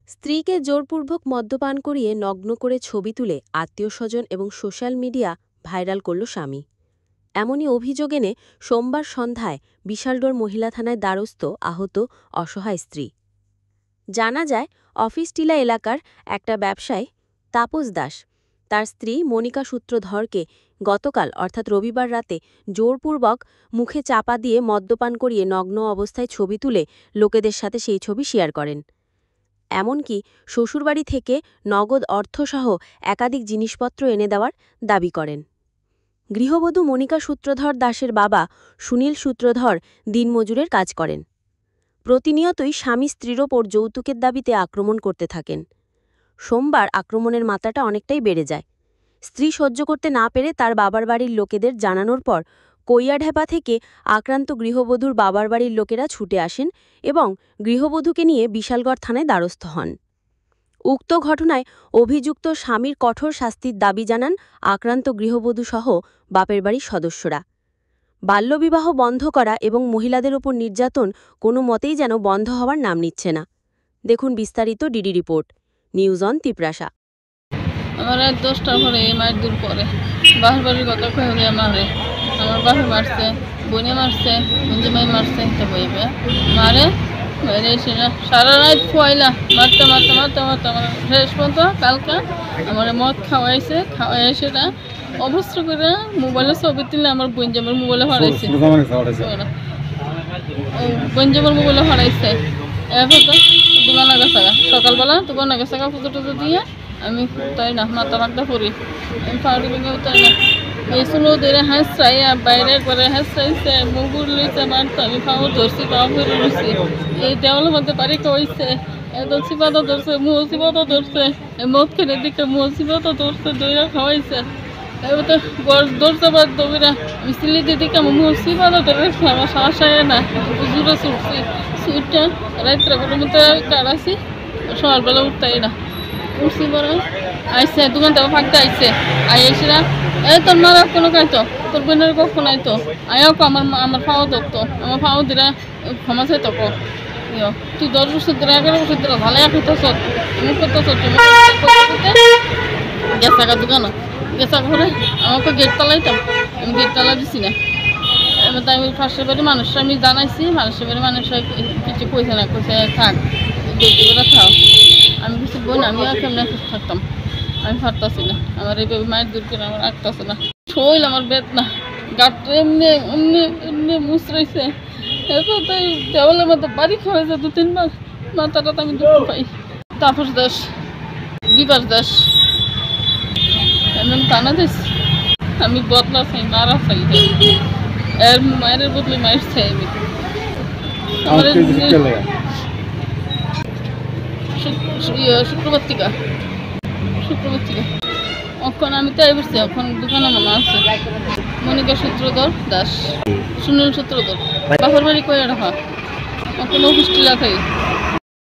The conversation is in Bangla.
স্ত্রীকে জোরপূর্বক মদ্যপান করিয়ে নগ্ন করে ছবি তুলে আত্মীয়স্বজন এবং সোশ্যাল মিডিয়া ভাইরাল করল স্বামী। এমনই অভিযোগ এনে সোমবার সন্ধ্যায় বিশালগড় মহিলা থানায় দ্বারস্থ আহত অসহায় স্ত্রী। জানা যায়, অফিস টিলা এলাকার একটা ব্যবসায়ী তাপস দাস তার স্ত্রী মনিকা সূত্রধরকে গতকাল অর্থাৎ রবিবার রাতে জোরপূর্বক মুখে চাপা দিয়ে মদ্যপান করিয়ে নগ্ন অবস্থায় ছবি তুলে লোকেদের সাথে সেই ছবি শেয়ার করেন। এমনকি শ্বশুরবাড়ি থেকে নগদ অর্থসহ একাধিক জিনিসপত্র এনে দেওয়ার দাবি করেন। গৃহবধূ মনিকা সূত্রধর দাসের বাবা সুনীল সূত্রধর দিনমজুরের কাজ করেন। প্রতিনিয়তই স্বামী স্ত্রীর ওপর যৌতুকের দাবিতে আক্রমণ করতে থাকেন। সোমবার আক্রমণের মাত্রাটা অনেকটাই বেড়ে যায়। স্ত্রী সহ্য করতে না পেরে তার বাবার বাড়ির লোকেদের জানানোর পর কৈয়াঢেপা থেকে আক্রান্ত গৃহবধূর বাবার বাড়ির লোকেরা ছুটে আসেন এবং গৃহবধূকে নিয়ে বিশালগড় থানায় দ্বারস্থ হন। উক্ত ঘটনায় অভিযুক্ত স্বামীর কঠোর শাস্তির দাবি জানান আক্রান্ত গৃহবধূসহ বাপের বাড়ির সদস্যরা। বাল্যবিবাহ বন্ধ করা এবং মহিলাদের ওপর নির্যাতন কোনো মতেই যেন বন্ধ হওয়ার নাম নিচ্ছে না। দেখুন বিস্তারিত DD report, news on Tiprasa. আমার রাত 10টার পরে মায়ের দূর পরে বাপের বাড়ির কথা কয়ে আমার বাপে মারছে, বোনে মারছে, বঞ্জিমাই মারছে, তো বইবে মারে বাইরে এসে না সারা রাত খোয়াইলা মারতে মারতে মারতে মারতে আমার শেষ পর্যন্ত কালকে আমার মদ খাওয়াইছে, খাওয়াই এসে না অবস্থা করে মোবাইলে ছবি তুলে আমার বঞ্জামের মোবাইলে হারাইছে, বঞ্জামের মোবাইলে হারাইছে। এরপর তো দোকানে গেছে সকালবেলা দোকানে গেছে পুজো টুজো দিয়ে আমি তাই না মাথা মাথা পড়ি, আমি পাউডি ভেঙে তাই না এই শুনো ধরে হাঁসছাই বাইরে করে হাঁসছাইছে মুগুর লইছে মারতে আমি পাও ধরছি পাও ফেরে রয়েছি এই দেওয়ালের মধ্যে বাড়ি খাওয়াইছে এত চিপাতা ধরছে মুসিবতও ধরছে মদ খেলে দিকে মুসিবতও ধরছে দইরা খাওয়াইছে। এবার তো ধরছে বাদ দৌড়া আমি সিলি দিদিকে মুসিবতও ধরেছি আমার শ্বাস আয় না জুড়ে ছুটছি ছুটটা রাত্রে কোনো মতো কাটাছি সকালবেলা উঠতাই না উঠছি পরে আইসে দোকান থেকে ফাঁকতে আইসে এসে না তোর মা বাপ কোনো খাইতো তোর বোনের কখন আইতো আয়াও আমার ফাও ধরতো আমার ফাও দিরা ক্ষমা চাইতো তুই 10 বছর ধরে 11 বছর ধরে ভালো খাইতেছ মুখ করতেছ গ্যাস টাকা দোকানে গ্যাস টাকা করে আমাকে গেট তালাইতাম আমি গেট তালা দিছি না। এবার তাই আমি ফার্স্টের বাড়ি মানুষরা আমি জানাইছি মানুষের বাড়ি মানুষরা কিছু কইছে না কইছে থাক করে খাও আমি কিছু বোন আমি আর কেমন থাকতাম আমি পারতাছি না আমার এইভাবে মায়ের দূর করে আমার আঁকতেছে না শৈল আমার বেদনা গাটটা এমনি এমনি এমনি মুচড়াইছে। এরপর তাই দেওয়ালের মধ্যে বাড়ি খাওয়াইছে 2-3 বার মাথাটা আমি দুঃখ পাই। তাপস দাস বিকাশ দাস এমন টানা দিস আমি বদলা চাই মারা চাই এর মায়ের বদলে মায়ের চাই আমি শুক্রবার থেকে এখন আমি তাই বসছি এখন দোকানে মনে আছে মনিকা সূত্রধর দাস সুনীল সূত্রধর বাপের বাড়ি কয়ে রাখা এখন অফিস টিলা থাকি।